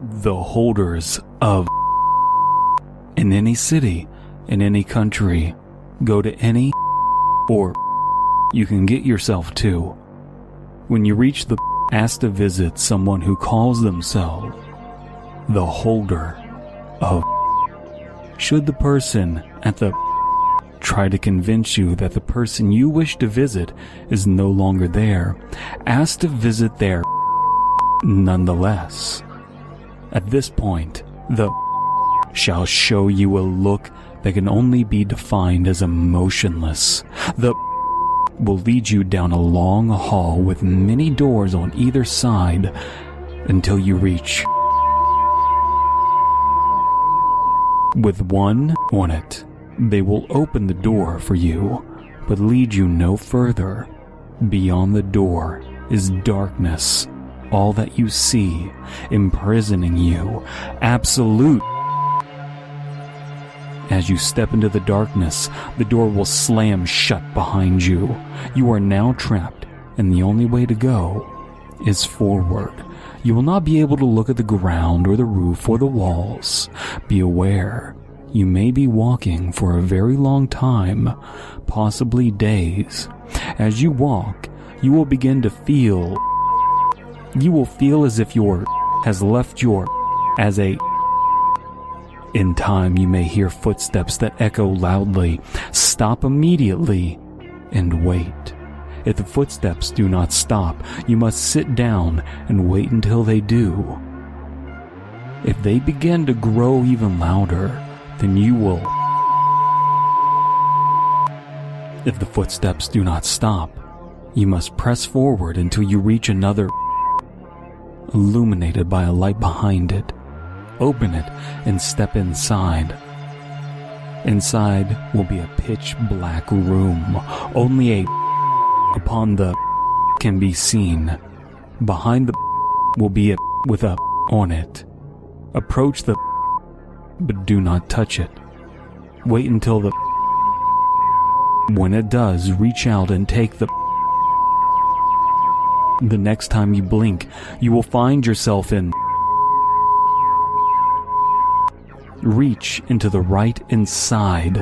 the holders of in any city, in any country. Go to any or you can get yourself to. When you reach the ask to visit someone who calls themselves the holder of. Should the person at the try to convince you that the person you wish to visit is no longer there, ask to visit there nonetheless. At this point, the shall show you a look that can only be defined as emotionless. The will lead you down a long hall with many doors on either side until you reach with one on it. They will open the door for you, but lead you no further. Beyond the door is darkness, all that you see, imprisoning you, absolute. As you step into the darkness, the door will slam shut behind you. You are now trapped, and the only way to go is forward. You will not be able to look at the ground or the roof or the walls. Be aware. You may be walking for a very long time, possibly days. As you walk, you will begin to feel. You will feel as if your has left your as a. In time, you may hear footsteps that echo loudly. Stop immediately and wait. If the footsteps do not stop, you must sit down and wait until they do. If they begin to grow even louder, then you will. If the footsteps do not stop, you must press forward until you reach another illuminated by a light behind it. Open it and step inside. Inside will be a pitch black room. Only a upon the can be seen. Behind the will be a with a on it. Approach the but do not touch it. Wait until the when it does, reach out and take the next time you blink, you will find yourself in. Reach into the right inside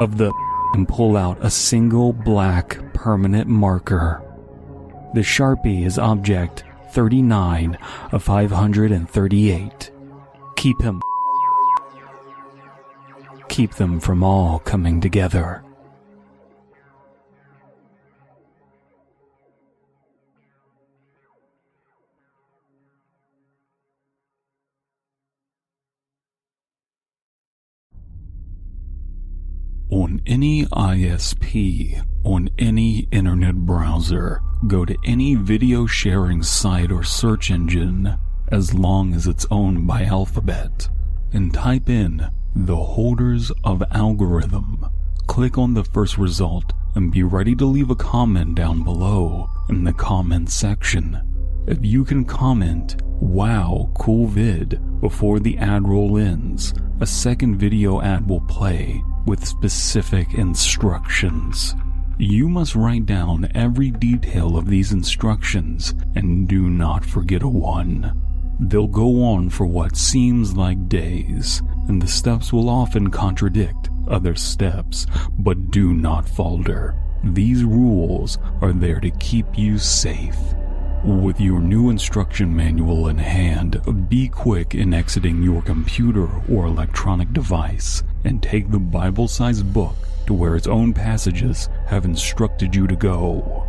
of the and pull out a single black permanent marker. The Sharpie is object 39 of 538. Keep them from all coming together. On any ISP, on any internet browser, go to any video sharing site or search engine, as long as it's owned by Alphabet, and type in the holders of algorithm. Click on the first result and be ready to leave a comment down below in the comment section. If you can comment, "Wow, cool vid," before the ad roll ends, a second video ad will play with specific instructions. You must write down every detail of these instructions and do not forget a one. They'll go on for what seems like days, and the steps will often contradict other steps, but do not falter. These rules are there to keep you safe. With your new instruction manual in hand, be quick in exiting your computer or electronic device and take the Bible-sized book to where its own passages have instructed you to go.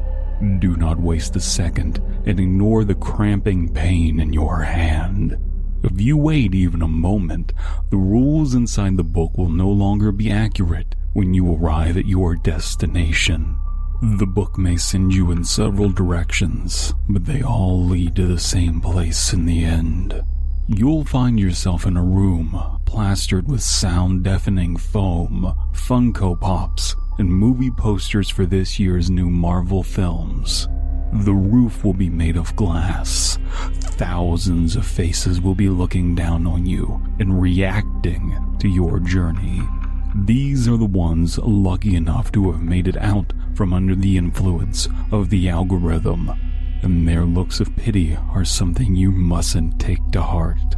Do not waste a second and ignore the cramping pain in your hand. If you wait even a moment, the rules inside the book will no longer be accurate when you arrive at your destination. The book may send you in several directions, but they all lead to the same place in the end. You'll find yourself in a room plastered with sound-deafening foam, Funko Pops, and movie posters for this year's new Marvel films. The roof will be made of glass. Thousands of faces will be looking down on you and reacting to your journey. These are the ones lucky enough to have made it out from under the influence of the algorithm, and their looks of pity are something you mustn't take to heart.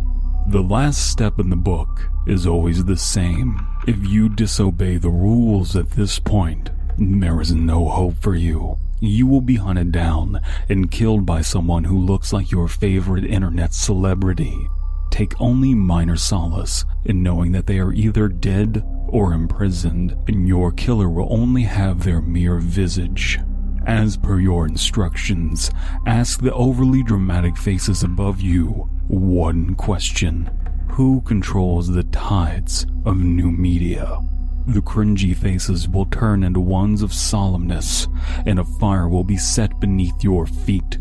The last step in the book is always the same. If you disobey the rules at this point, there is no hope for you. You will be hunted down and killed by someone who looks like your favorite internet celebrity. Take only minor solace in knowing that they are either dead or imprisoned, and your killer will only have their mere visage. As per your instructions, ask the overly dramatic faces above you one question: who controls the tides of new media? The cringy faces will turn into ones of solemnness, and a fire will be set beneath your feet.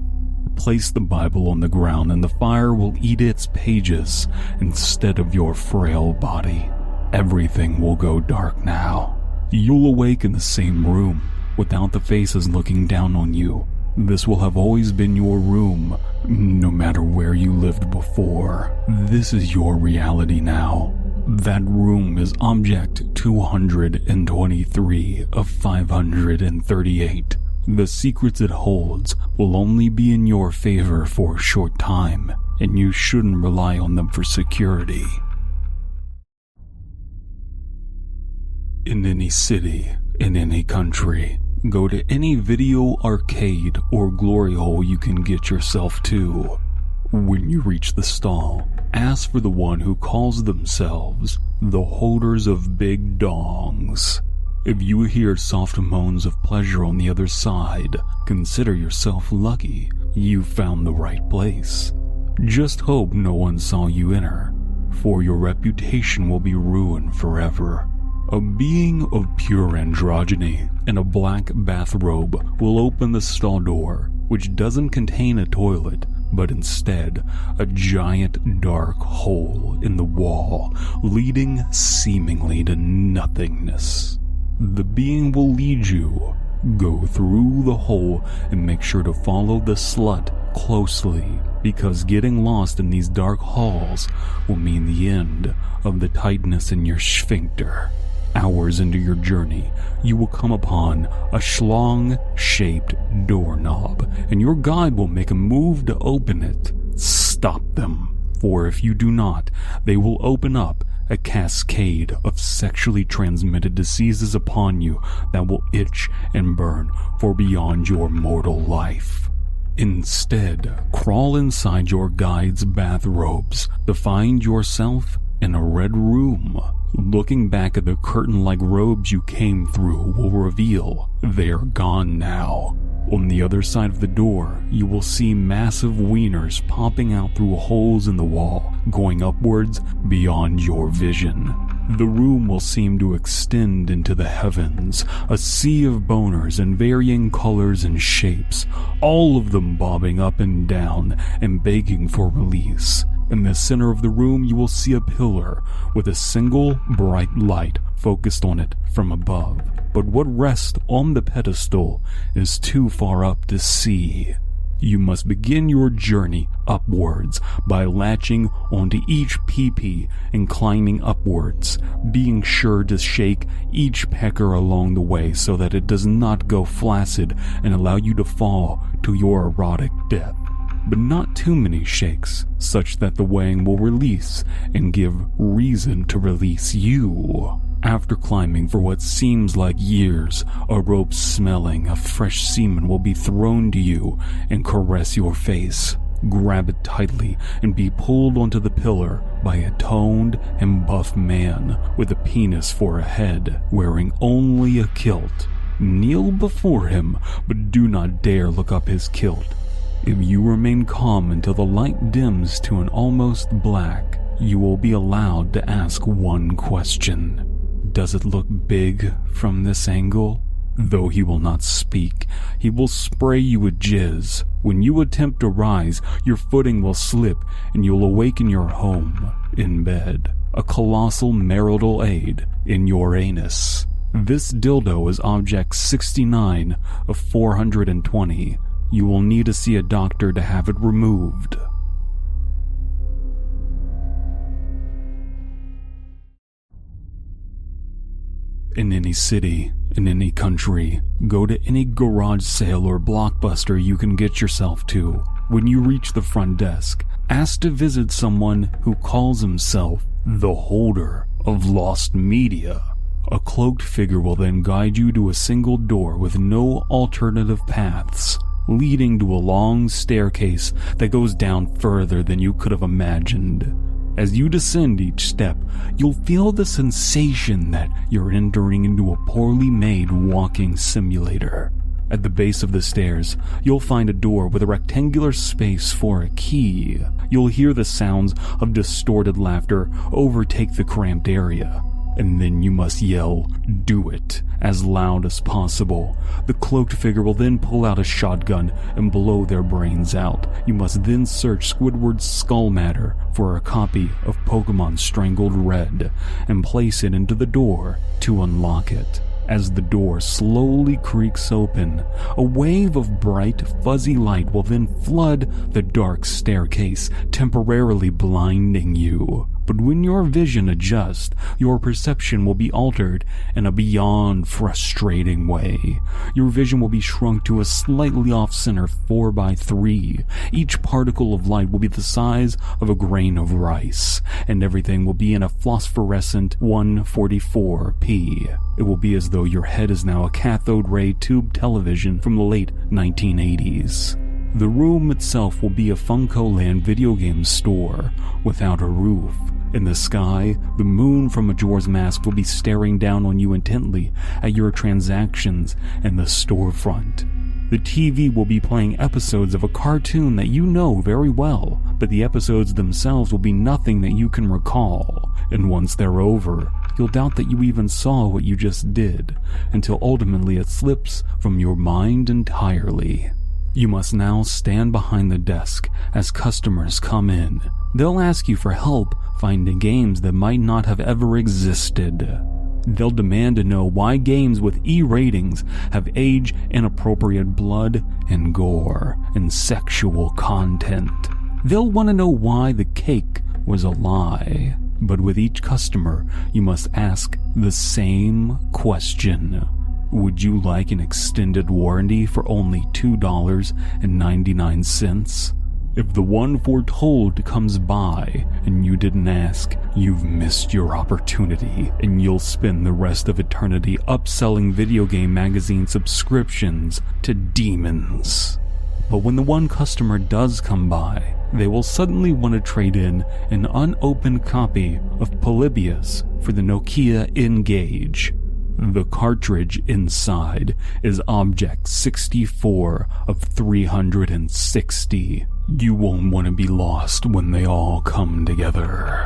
Place the Bible on the ground and the fire will eat its pages instead of your frail body. Everything will go dark now. You'll awake in the same room, without the faces looking down on you. This will have always been your room, no matter where you lived before. This is your reality now. That room is object 223 of 538. The secrets it holds will only be in your favor for a short time, and you shouldn't rely on them for security. In any city, in any country, go to any video arcade or glory hole you can get yourself to. When you reach the stall, ask for the one who calls themselves the holders of big dongs. If you hear soft moans of pleasure on the other side, consider yourself lucky. You found the right place. Just hope no one saw you enter, for your reputation will be ruined forever. A being of pure androgyny in a black bathrobe will open the stall door, which doesn't contain a toilet, but instead a giant dark hole in the wall, leading seemingly to nothingness. The being will lead you. Go through the hole and make sure to follow the slut closely, because getting lost in these dark halls will mean the end of the tightness in your sphincter. Hours into your journey, you will come upon a schlong-shaped doorknob, and your guide will make a move to open it. Stop them, for if you do not, they will open up a cascade of sexually transmitted diseases upon you that will itch and burn for beyond your mortal life. Instead, crawl inside your guide's bathrobes to find yourself in a red room. Looking back at the curtain-like robes you came through will reveal they're gone now. On the other side of the door, you will see massive wieners popping out through holes in the wall, going upwards beyond your vision. The room will seem to extend into the heavens, a sea of boners in varying colors and shapes, all of them bobbing up and down and begging for release. In the center of the room, you will see a pillar with a single bright light focused on it from above. But what rests on the pedestal is too far up to see. You must begin your journey upwards by latching onto each peepee and climbing upwards, being sure to shake each pecker along the way so that it does not go flaccid and allow you to fall to your erotic death. But not too many shakes, such that the weighing will release and give reason to release you. After climbing for what seems like years, a rope smelling of fresh semen will be thrown to you and caress your face. Grab it tightly and be pulled onto the pillar by a toned and buff man with a penis for a head, wearing only a kilt. Kneel before him, but do not dare look up his kilt. If you remain calm until the light dims to an almost black, you will be allowed to ask one question. Does it look big from this angle? Though he will not speak, he will spray you with jizz. When you attempt to rise, your footing will slip and you'll awaken your home, in bed, a colossal marital aid in your anus. This dildo is object 69 of 420. You will need to see a doctor to have it removed. In any city, in any country, go to any garage sale or blockbuster you can get yourself to. When you reach the front desk, ask to visit someone who calls himself the holder of lost media. A cloaked figure will then guide you to a single door with no alternative paths, leading to a long staircase that goes down further than you could have imagined. As you descend each step, you'll feel the sensation that you're entering into a poorly made walking simulator. At the base of the stairs, you'll find a door with a rectangular space for a key. You'll hear the sounds of distorted laughter overtake the cramped area. And then you must yell, "Do it," as loud as possible. The cloaked figure will then pull out a shotgun and blow their brains out. You must then search Squidward's skull matter for a copy of Pokemon Strangled Red and place it into the door to unlock it. As the door slowly creaks open, a wave of bright, fuzzy light will then flood the dark staircase, temporarily blinding you. But when your vision adjusts, your perception will be altered in a beyond frustrating way. Your vision will be shrunk to a slightly off-center 4x3. Each particle of light will be the size of a grain of rice, and everything will be in a phosphorescent 144p. It will be as though your head is now a cathode ray tube television from the late 1980s. The room itself will be a FuncoLand video game store without a roof. In the sky, the moon from Majora's Mask will be staring down on you intently at your transactions in the storefront. The TV will be playing episodes of a cartoon that you know very well, but the episodes themselves will be nothing that you can recall. And once they're over, you'll doubt that you even saw what you just did, until ultimately it slips from your mind entirely. You must now stand behind the desk as customers come in. They'll ask you for help finding games that might not have ever existed. They'll demand to know why games with E ratings have age-inappropriate blood and gore and sexual content. They'll want to know why the cake was a lie. But with each customer, you must ask the same question. Would you like an extended warranty for only $2.99? If the one foretold comes by and you didn't ask, you've missed your opportunity, and you'll spend the rest of eternity upselling video game magazine subscriptions to demons. But when the one customer does come by, they will suddenly want to trade in an unopened copy of Polybius for the Nokia N-Gage. The cartridge inside is Object 64 of 360. You won't want to be lost when they all come together.